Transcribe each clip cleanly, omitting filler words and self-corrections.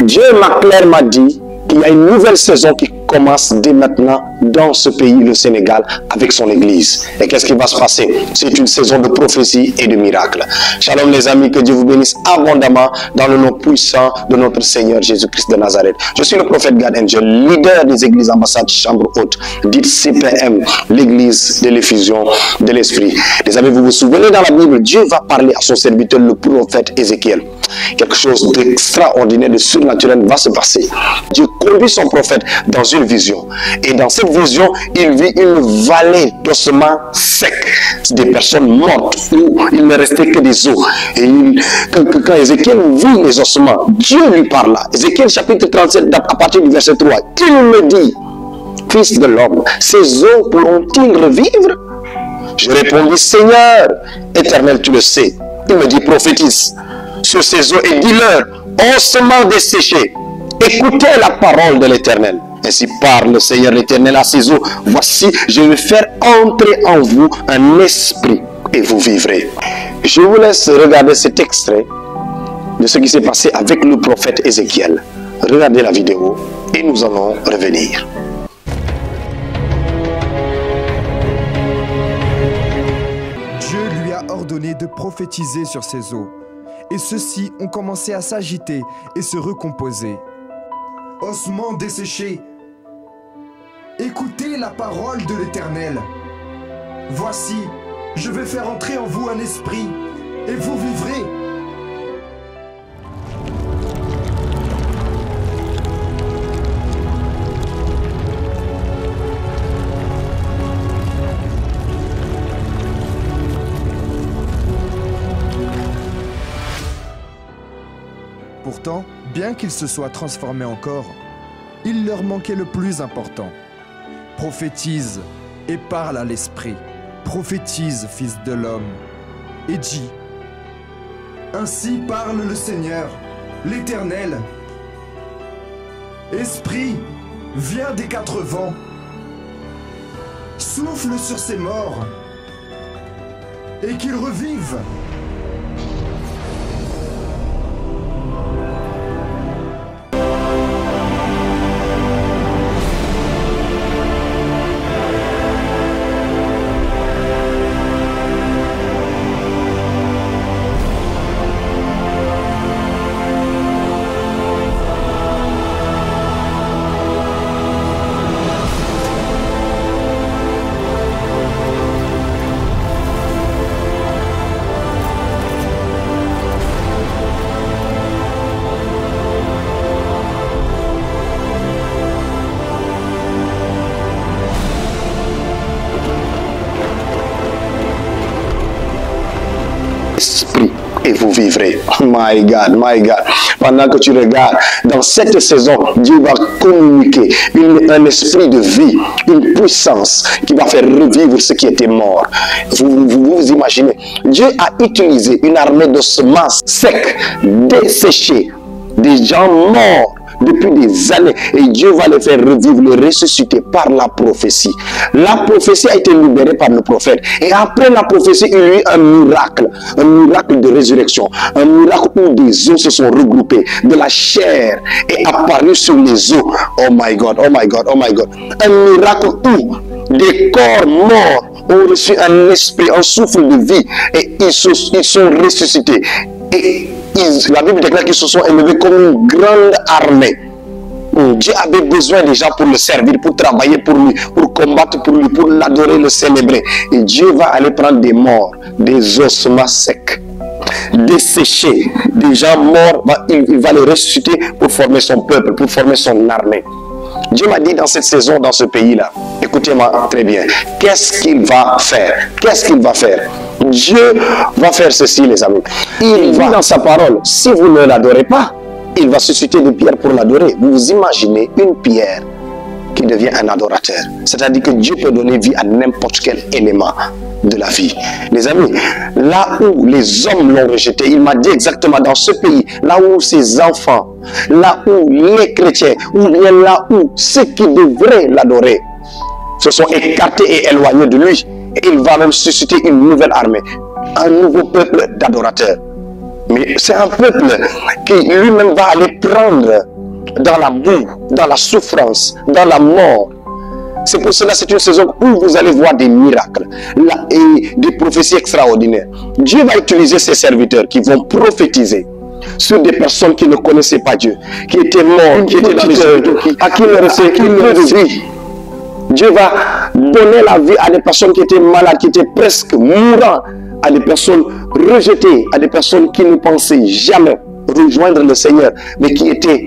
Dieu m'a clairement dit qu'il y a une nouvelle saison qui commence dès maintenant dans ce pays, le Sénégal, avec son église. Et qu'est-ce qui va se passer? C'est une saison de prophétie et de miracles. Shalom les amis, que Dieu vous bénisse abondamment dans le nom puissant de notre Seigneur Jésus-Christ de Nazareth. Je suis le prophète God Angel, leader des églises ambassades chambre haute, dite CPM, l'église de l'effusion de l'esprit. Les amis, vous vous souvenez dans la Bible, Dieu va parler à son serviteur, le prophète Ézéchiel. Quelque chose d'extraordinaire, de surnaturel va se passer. Dieu conduit son prophète dans une vision. Et dans cette vision, il vit une vallée d'ossements secs. Des personnes mortes où il ne restait que des os. Et quand Ézéchiel vit les ossements, Dieu lui parla. Ézéchiel chapitre 37, à partir du verset 3, il me dit, fils de l'homme, ces os pourront-ils revivre? Je répondis, Seigneur, éternel, tu le sais. Il me dit, prophétise sur ces eaux et dis-leur, ossements desséchés, écoutez la parole de l'Éternel. Ainsi parle le Seigneur l'Éternel à ces eaux. Voici, je vais faire entrer en vous un esprit et vous vivrez. Je vous laisse regarder cet extrait de ce qui s'est passé avec le prophète Ézéchiel. Regardez la vidéo et nous allons revenir. Dieu lui a ordonné de prophétiser sur ces eaux. Et ceux-ci ont commencé à s'agiter et se recomposer. Ossements desséchés, écoutez la parole de l'Éternel. Voici, je vais faire entrer en vous un esprit, et vous vivrez. Pourtant, bien qu'ils se soient transformés encore, il leur manquait le plus important. Prophétise et parle à l'esprit. Prophétise, fils de l'homme, et dis, ainsi parle le Seigneur, l'Éternel. Esprit, viens des quatre vents. Souffle sur ces morts, et qu'ils revivent. Et vous vivrez. My God, my God. Pendant que tu regardes, dans cette saison, Dieu va communiquer un esprit de vie, une puissance qui va faire revivre ce qui était mort. Vous imaginez, Dieu a utilisé une armée d'ossements secs, desséchés, des gens morts depuis des années, et Dieu va les faire revivre, les ressusciter par la prophétie. La prophétie a été libérée par le prophète, et après la prophétie, il y a eu un miracle de résurrection, un miracle où des os se sont regroupés, de la chair est apparue sur les os. Oh my God, oh my God, oh my God. Un miracle où des corps morts ont reçu un esprit, un souffle de vie, et ils sont ressuscités. Et la Bible déclare qu'ils se sont élevés comme une grande armée. Dieu avait besoin des gens pour le servir, pour travailler pour lui, pour combattre pour lui, pour l'adorer, le célébrer. Et Dieu va aller prendre des morts, des ossements secs, desséchés, des gens morts, il va les ressusciter pour former son peuple, pour former son armée. Dieu m'a dit dans cette saison, dans ce pays-là, écoutez-moi très bien, qu'est-ce qu'il va faire? Qu'est-ce qu'il va faire? Dieu va faire ceci, les amis. Il va dans sa parole. Si vous ne l'adorez pas, il va susciter des pierres pour l'adorer. Vous imaginez une pierre qui devient un adorateur. C'est-à-dire que Dieu peut donner vie à n'importe quel élément de la vie. Les amis, là où les hommes l'ont rejeté, il m'a dit exactement dans ce pays, là où ses enfants, là où les chrétiens, ou bien là où ceux qui devraient l'adorer se sont écartés et éloignés de lui, il va même susciter une nouvelle armée, un nouveau peuple d'adorateurs. Mais c'est un peuple qui lui-même va aller prendre dans la boue, dans la souffrance, dans la mort. C'est pour cela que c'est une saison où vous allez voir des miracles et des prophéties extraordinaires. Dieu va utiliser ses serviteurs qui vont prophétiser sur des personnes qui ne connaissaient pas Dieu, qui étaient morts, qui étaient dans les hôpitaux, à qui ne restait qu'une de vie. Dieu va donner la vie à des personnes qui étaient malades, qui étaient presque mourants, à des personnes rejetées, à des personnes qui ne pensaient jamais rejoindre le Seigneur, mais qui étaient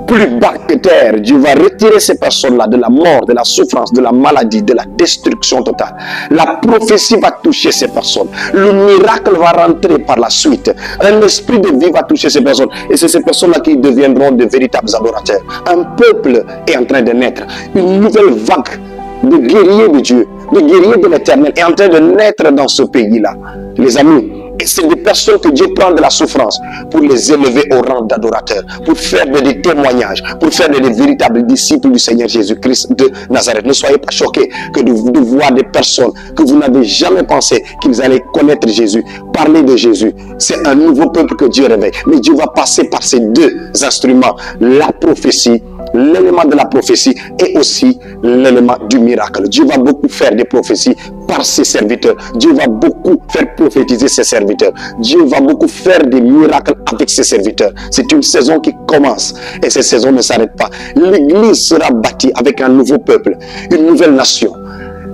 plus bas que terre. Dieu va retirer ces personnes-là de la mort, de la souffrance, de la maladie, de la destruction totale. La prophétie va toucher ces personnes. Le miracle va rentrer par la suite. Un esprit de vie va toucher ces personnes. Et c'est ces personnes-là qui deviendront de véritables adorateurs. Un peuple est en train de naître. Une nouvelle vague de guerriers de Dieu, de guerriers de l'Éternel est en train de naître dans ce pays-là. Les amis, et c'est des personnes que Dieu prend de la souffrance pour les élever au rang d'adorateurs, pour faire des témoignages, pour faire des véritables disciples du Seigneur Jésus-Christ de Nazareth. Ne soyez pas choqués que de voir des personnes que vous n'avez jamais pensé qu'ils allaient connaître Jésus, parler de Jésus. C'est un nouveau peuple que Dieu réveille. Mais Dieu va passer par ces deux instruments, la prophétie, l'élément de la prophétie et aussi l'élément du miracle. Dieu va beaucoup faire des prophéties par ses serviteurs. Dieu va beaucoup faire prophétiser ses serviteurs. Dieu va beaucoup faire des miracles avec ses serviteurs. C'est une saison qui commence et cette saison ne s'arrête pas. L'église sera bâtie avec un nouveau peuple, une nouvelle nation.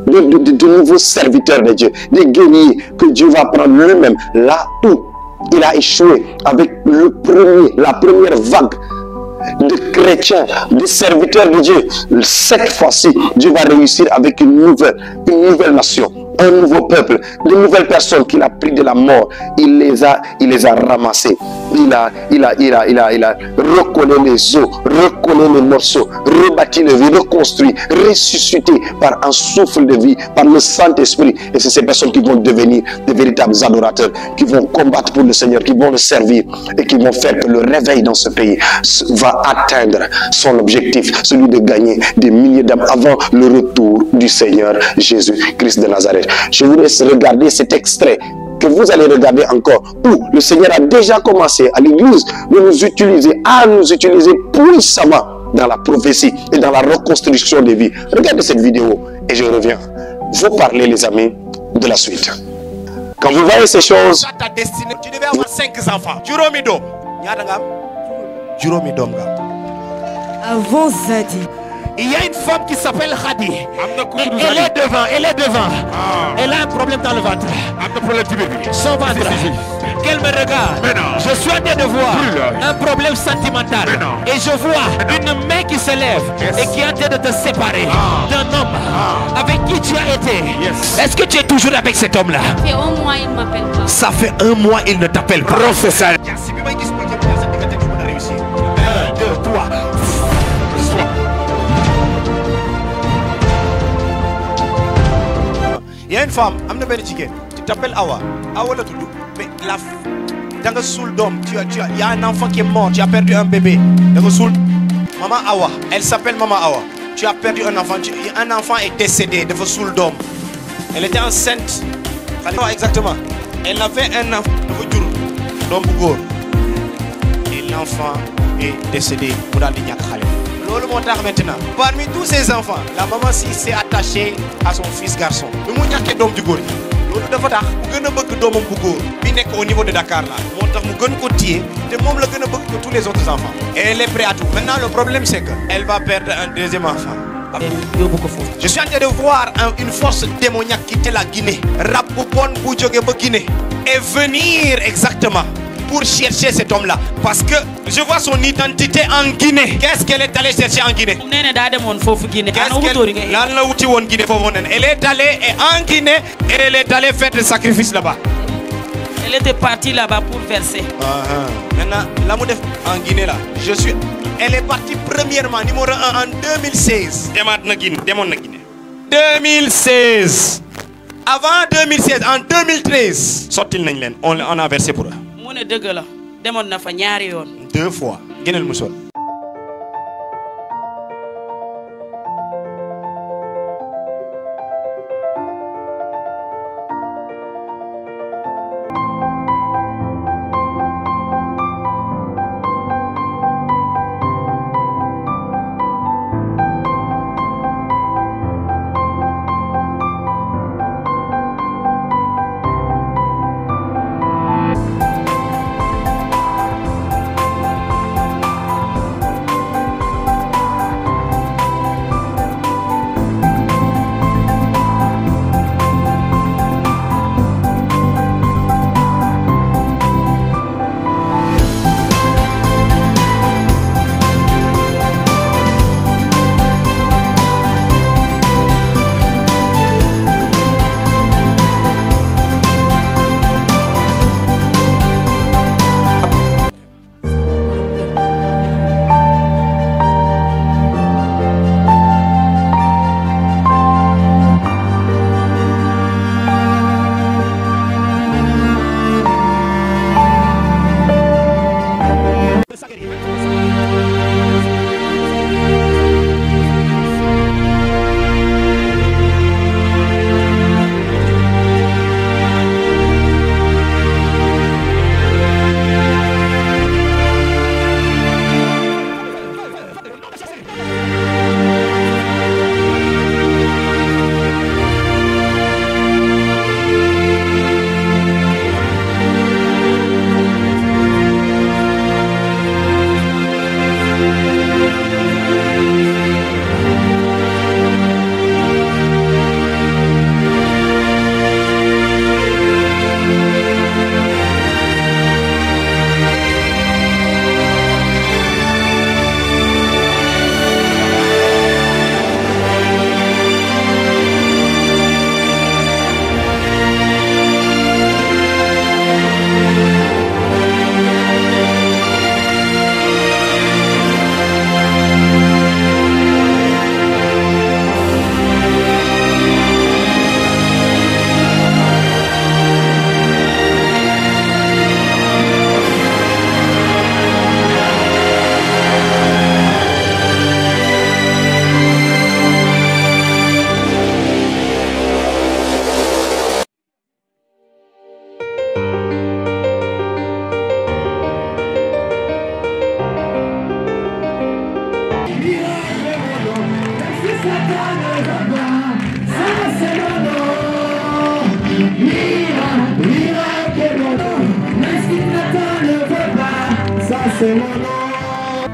De nouveaux serviteurs de Dieu, des guerriers que Dieu va prendre lui-même là où il a échoué avec la première vague de chrétiens, de serviteurs de Dieu. Cette fois-ci, Dieu va réussir avec une nouvelle nation, un nouveau peuple, de nouvelles personnes qu'il a pris de la mort. Il les a ramassés. Il a reconnu les os, reconnu les morceaux, rebâti le vie, reconstruit, ressuscité par un souffle de vie, par le Saint-Esprit. Et c'est ces personnes qui vont devenir de véritables adorateurs, qui vont combattre pour le Seigneur, qui vont le servir et qui vont faire que le réveil dans ce pays va atteindre son objectif, celui de gagner des milliers d'âmes avant le retour du Seigneur Jésus-Christ de Nazareth. Je vous laisse regarder cet extrait que vous allez regarder encore, où le Seigneur a déjà commencé à l'église de nous utiliser, à nous utiliser puissamment dans la prophétie et dans la reconstruction des vies. Regardez cette vidéo et je reviens vous parler, les amis, de la suite. Quand vous voyez ces choses, ta destinée, tu devais avoir 5 enfants. Juromidom. Juromidom. Avant Zadi. Il y a une femme qui s'appelle Khadi. Elle est devant. Elle a un problème dans le ventre. Son ventre. Qu'elle me regarde. Je suis en train de voir un problème sentimental. Et je vois une main qui se lève et qui est en train de te séparer d'un homme avec qui tu as été. Est-ce que tu es toujours avec cet homme-là? Ça fait un mois, il ne m'appelle pas. Ça fait un mois, il ne t'appelle pas. Professeur. 1, 2, 3. Il y a une femme, tu t'appelles Awa. Awa là tout. Mais la dans le soul d'homme, il y a un enfant qui est mort, tu as perdu un bébé. Dans le soul, Maman Awa, elle s'appelle Maman Awa. Tu as perdu un enfant, un enfant est décédé de vos soul d'homme. Elle était enceinte. Exactement. Elle avait un enfant de Bougour. Et l'enfant est décédé. Maintenant, parmi tous ces enfants, la maman s'est attachée à son fils garçon. Le mouniaké d'homme du Gori. Lolo dafa tax mu gëna bëgg doomam bu góor bi nekk au niveau de Dakar là. Moo tax mu gën ko téye te moom la gën a bëgg que tous les autres enfants. Et elle est prête à tout. Maintenant le problème c'est que elle va perdre un deuxième enfant. Je suis en train de voir une force démoniaque quitter la Guinée. Rap bu bon bu jóge ba Guinée. Et venir exactement pour chercher cet homme-là. Parce que je vois son identité en Guinée. Qu'est-ce qu'elle est allée chercher en Guinée? Elle est allée en Guinée et elle est allée faire des sacrifices là-bas. Elle était partie là-bas pour verser. Maintenant, là, en Guinée, là, elle est partie premièrement, numéro 1 en 2016. 2016. Avant 2016, en 2013, on a versé pour eux. 2 fois.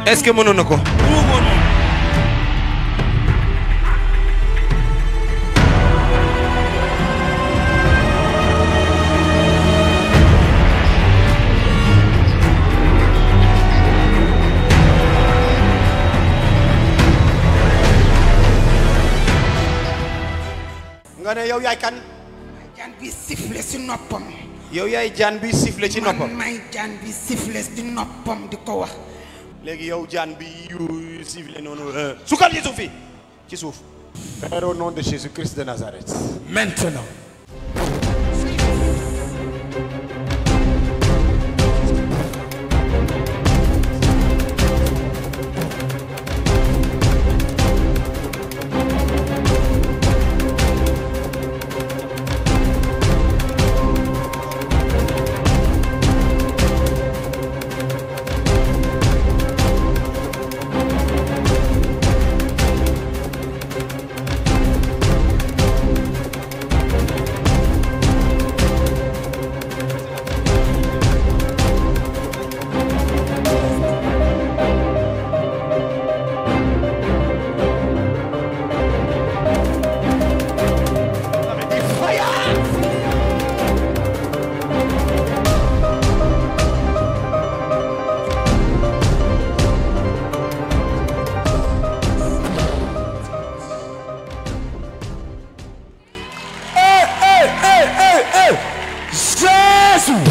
Est-ce que mënoon na ko? nga ne yow yaay kan? jaan bi sifflé ci noppam. yow yaay jaan bi sifflé ci noppam. man may jaan bi sifflé ci noppam di ko wax. léegi yow jaan bi yu sifflé noonu sukal ci suuf fi ci suuf. Père, au nom de Jésus-Christ de Nazareth. Maintenant.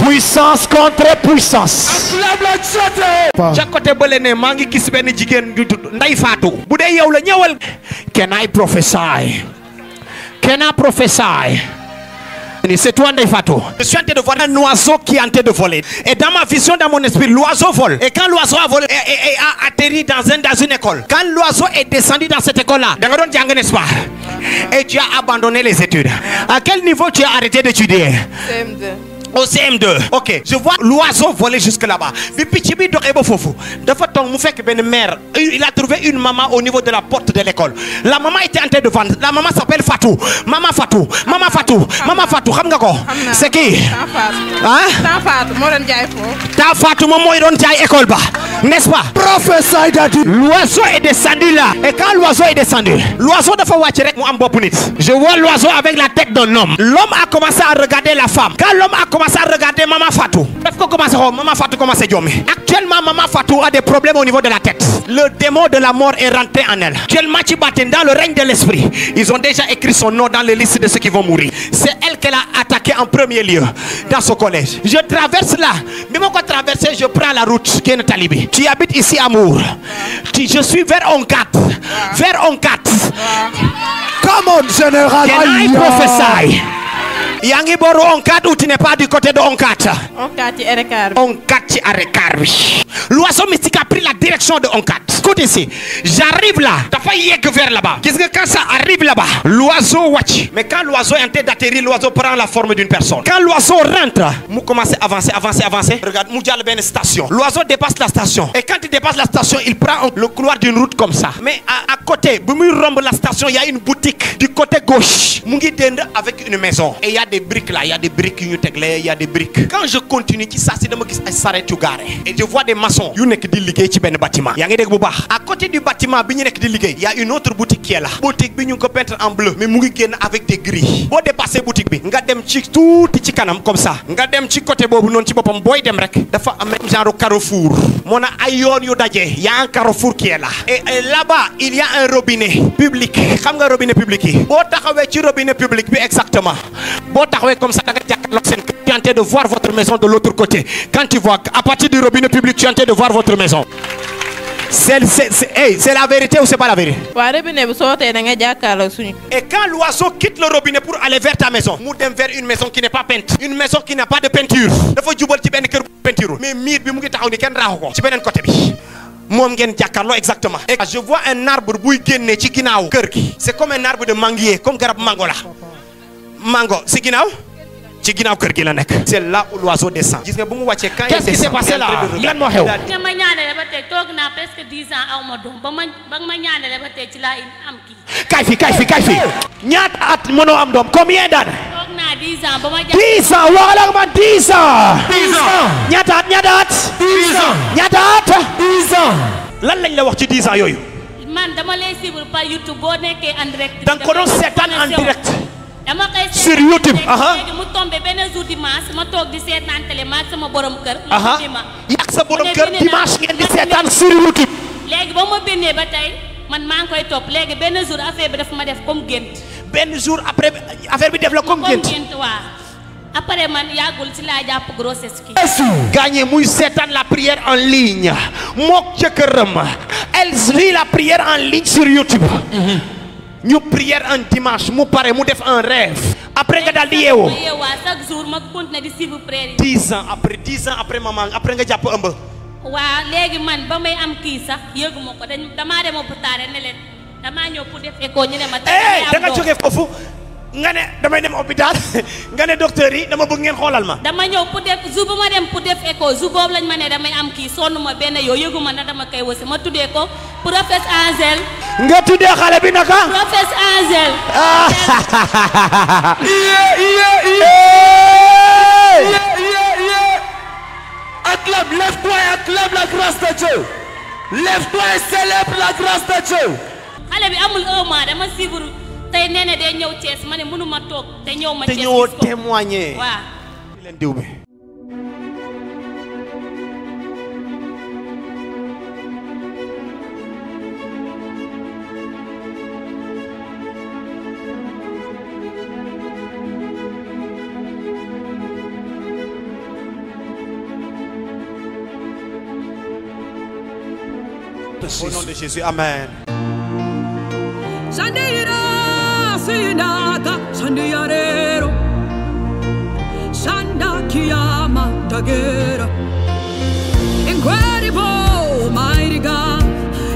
Puissance contre puissance. ca côté bële ne maa ngi gis benn jigéen ju tudd Ndeye Fatou. bu dee yow la ñëwal. Can I prophesy? Can I prophesy? C'est toi Ndeye Fatou. Je suis en train de voir un oiseau qui est en train de voler. Et dans ma vision, dans mon esprit, l'oiseau vole. Et quand l'oiseau a volé et a atterri dans une école. Quand l'oiseau est descendu dans cette école-là, n'est-ce pas? Et tu as abandonné les études. À quel niveau tu as arrêté d'étudier? CM2. Au CM2. Ok, je vois l'oiseau voler jusque là-bas. Il a trouvé une maman au niveau de la porte de l'école. La maman était en train de vendre. La maman s'appelle Fatou. Maman Fatou. Maman Fatou. Maman Fatou. C'est qui? Hein? Ta Fatou, maman est dans école bas. N'est-ce pas? Professeur Dadi. L'oiseau est descendu là. Et quand l'oiseau est descendu, l'oiseau de je vois l'oiseau avec la tête d'un homme. L'homme a commencé à regarder la femme. Quand l'homme a commencé à regarder Maman Fatou, Maman Fatou commence à dormir. Actuellement, Maman Fatou a des problèmes au niveau de la tête. Le démon de la mort est rentré en elle. Actuellement, dans le règne de l'esprit, ils ont déjà écrit son nom dans les listes de ceux qui vont mourir. C'est elle qu'elle a attaqué en premier lieu dans ce collège. Je traverse là. Même quand je traverse, je prends la route qui est Talibé. Tu habites ici à Mour. Je suis vers Onkat. Vers Onkat. Come on, général. Can I prophesy? Yangi Boro Onkat ou tu n'es pas du côté de Onkat? Onkat Arekar. L'oiseau mystique a pris la direction de Onkat. Écoute ici, j'arrive là, t'as pas yek vers là-bas. Qu'est-ce que quand ça arrive là-bas, l'oiseau watch. Mais quand l'oiseau est en train d'atterrir, l'oiseau prend la forme d'une personne. Quand l'oiseau rentre, nous commence à avancer. Regarde, nous avons une station. L'oiseau dépasse la station. Et quand il dépasse la station, il prend le couloir d'une route comme ça. Mais à côté, la station, il y a une boutique du côté gauche. Mungi dende avec une maison. Et il y a des briques là, il y a des briques, il y a des briques. Quand je continue, qui ça, c'est de me s'arrête tout garé. Et je vois des maçons. Il y a un bâtiment. À côté du bâtiment, il y a une autre boutique qui est là. Boutique qui est peinte en bleu, mais avec des grilles. Si vous dépassez la boutique, vous avez tout petit canam comme ça. Vous avez un côté bobu non ci bopam boy dem rek dafa am genre carrefour. Mona ay yoon yu dajé, il y a un carrefour qui est là. Et là-bas, il y a un robinet public. Xam nga robinet public yi. Bo taxawé ci robinet public bi exactement. Bo taxawé comme ça da nga jakarlo sen tu es en train de voir votre maison de l'autre côté. Quand tu vois à partir du robinet public, tu es en train de voir votre maison. C'est la vérité ou c'est pas la vérité? Et quand l'oiseau quitte le robinet pour aller vers ta maison, nous devons vers une maison qui n'est pas peinte, une maison qui n'a pas de peinture. Il faut jubal ci ben kër peinture. Mais mir bi mu ngi taxaw ni ken raxu ko ci benen côté bi. Mom ngeen jakarlo exactement. Et je vois un arbre buy génné ci ginaaw kër gi. C'est comme un arbre de manguier, comme garab mango la. Mango, ci ginaaw? C'est là où l'oiseau descend. Qu'est-ce qui s'est passé là? kay fi ñaata at mënoo am doom combien d'années? toog naa 10 ans ba ma 10 ans waxal ak man 10 ans. 10 ans ñaata at 10 ans ñaata at 10 ans. lan lañ la wax ci 10 ans yooyu? man dama lay suivre par YouTube boo nekkee en direct. da nga ko doon seetaan en direct. dama koy sur YouTube. léegi mu tombé benn jour dimanche ma toog di seetaan télé ma ak sama borom kër. mu bind ma yàq sa borom kër dimanche ngeen di seetaan sur YouTube. léegi ba ma bindee ba tey man maa ngi koy topp léegi benn jour affaire bi daf ma def comme gént. benn jour après affaire bi def la comme gént. waaw après man yàggul ci laa jàpp grossesse ki. gagné muy seetaan la prière en ligne mook jëkkëram elle lit la prière en ligne sur YouTube. ñu prière un dimanche mu pare mu def un rêve. après nga daal di yeewoo. ma yeewaa chaque jour ma continuer di suivre prière yi. 10 ans après maman après nga jàpp ëmb. waaw léegi man ba may am kii sax yëguma ko damaa dem hôpital ne leen damaa ñëw pour def écho ñu ne ma. da nga jógee foofu nga ne damay dem hôpital nga ne docteur yi dama bëgg ngeen xoolal ma. dama ñëw pour def jour bu ma dem pour def écho jour boobu lañ ma ne damay am kii sonn ma benn yoo yëguma na dama koy wasi ma tuddee ko Prophète Angel. nga tuddee xale bi naka. Prophète Angel. Acclame, lève-toi et acclame la grâce de Dieu. Lève-toi et célèbre la grâce de Dieu. xale bi amul un mois dama suivre tey nee na day ñëw Thiès ma ne mënuma toog te ñëw ma. te ñëwoo témoigner. waaw. di leen diw bi. Au nom de Jésus, amen. Shandira sinaka shandiyarero Shanda kiyama dagera Incredible, mighty God,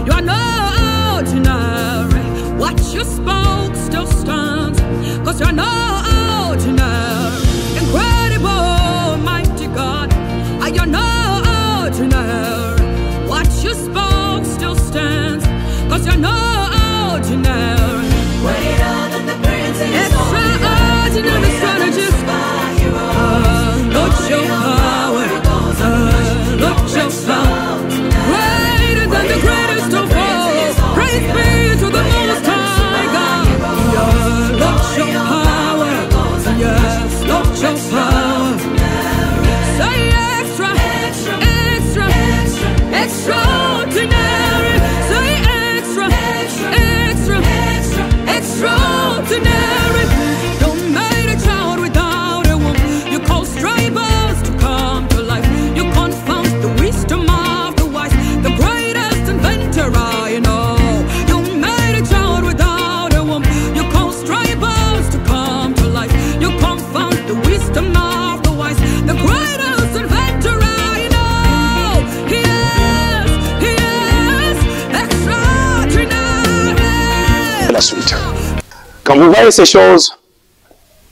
you are not ordinary. What you spoke still stands, 'cause you're not ordinary. Incredible, mighty God, you're not ordinary. What you spoke still stands, 'cause you're not ordinary. Greater than the princes, extraordinary strategist. Look your power, look your power. Greater than the greatest of all. Praise be to the Most High God. Yeah, look your power, yes, look your power. Say extra, extra, extraordinary. Say extra, extra, extraordinary. You made a child without a womb. You caused stray birds to come to life. You confound the wisdom of the wise, the greatest inventor I know. You made a child without a womb. You caused stray birds to come to life. You confound the wisdom of the wise, the greatest inventor I know. He is extraordinary. La suite. Quand vous voyez ces choses,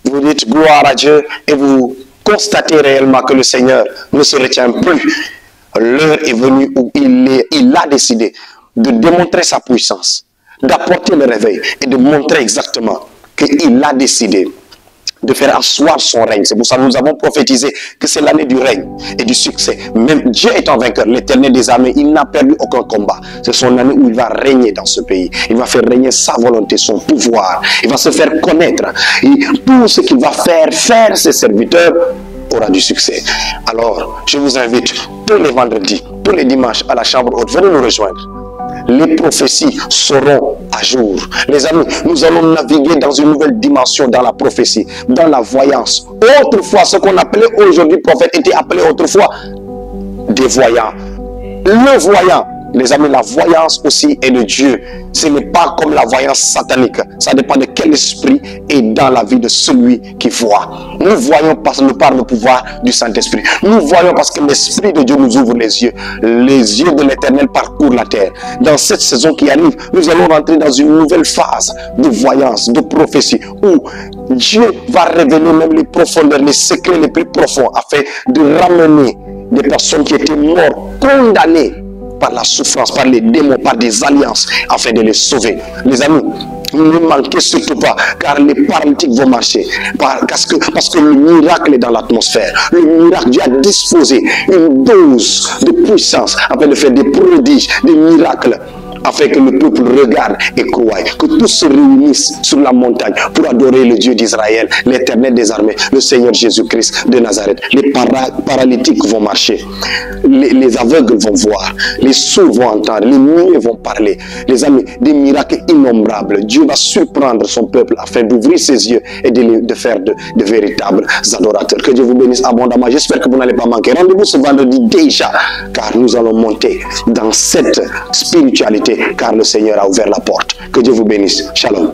vous dites gloire à Dieu et vous constatez réellement que le Seigneur ne se retient plus. L'heure est venue où il a décidé de démontrer sa puissance, d'apporter le réveil et de montrer exactement qu'il a décidé de faire asseoir son règne. C'est pour ça que nous avons prophétisé que c'est l'année du règne et du succès. Même Dieu étant vainqueur, l'Éternel des armées, il n'a perdu aucun combat. C'est son année où il va régner dans ce pays. Il va faire régner sa volonté, son pouvoir. Il va se faire connaître. Et tout ce qu'il va faire ses serviteurs aura du succès. Alors, je vous invite tous les vendredis, tous les dimanches à la chambre haute. Venez nous rejoindre. Les prophéties seront à jour. Les amis, nous allons naviguer dans une nouvelle dimension dans la prophétie, dans la voyance. Autrefois, ce qu'on appelait aujourd'hui prophète était appelé autrefois des voyants. Le voyant, les amis, la voyance aussi est de Dieu. Ce n'est pas comme la voyance satanique. Ça dépend de quel esprit est dans la vie de celui qui voit. Nous voyons par le pouvoir du Saint-Esprit. Nous voyons parce que l'Esprit de Dieu nous ouvre les yeux. Les yeux de l'Éternel parcourent la terre. Dans cette saison qui arrive, nous allons rentrer dans une nouvelle phase de voyance, de prophétie, où Dieu va révéler même les profondeurs, les secrets les plus profonds, afin de ramener des personnes qui étaient mortes, condamnées par la souffrance, par les démons, par des alliances, afin de les sauver. Les amis, Ne manquez surtout pas, car les paralytiques vont marcher. Parce que le miracle est dans l'atmosphère. Le miracle, Dieu a disposé une dose de puissance afin de faire des prodiges, des miracles, afin que le peuple regarde et croie, que tous se réunissent sur la montagne pour adorer le Dieu d'Israël, l'Éternel des armées, le Seigneur Jésus-Christ de Nazareth. Les paralytiques vont marcher, les aveugles vont voir, les sourds vont entendre, les muets vont parler. Les amis, des miracles innombrables. Dieu va surprendre son peuple afin d'ouvrir ses yeux et de faire de véritables adorateurs. Que Dieu vous bénisse abondamment. J'espère que vous n'allez pas manquer. Rendez-vous ce vendredi déjà, car nous allons monter dans cette spiritualité, car le Seigneur a ouvert la porte. Que Dieu vous bénisse. Shalom.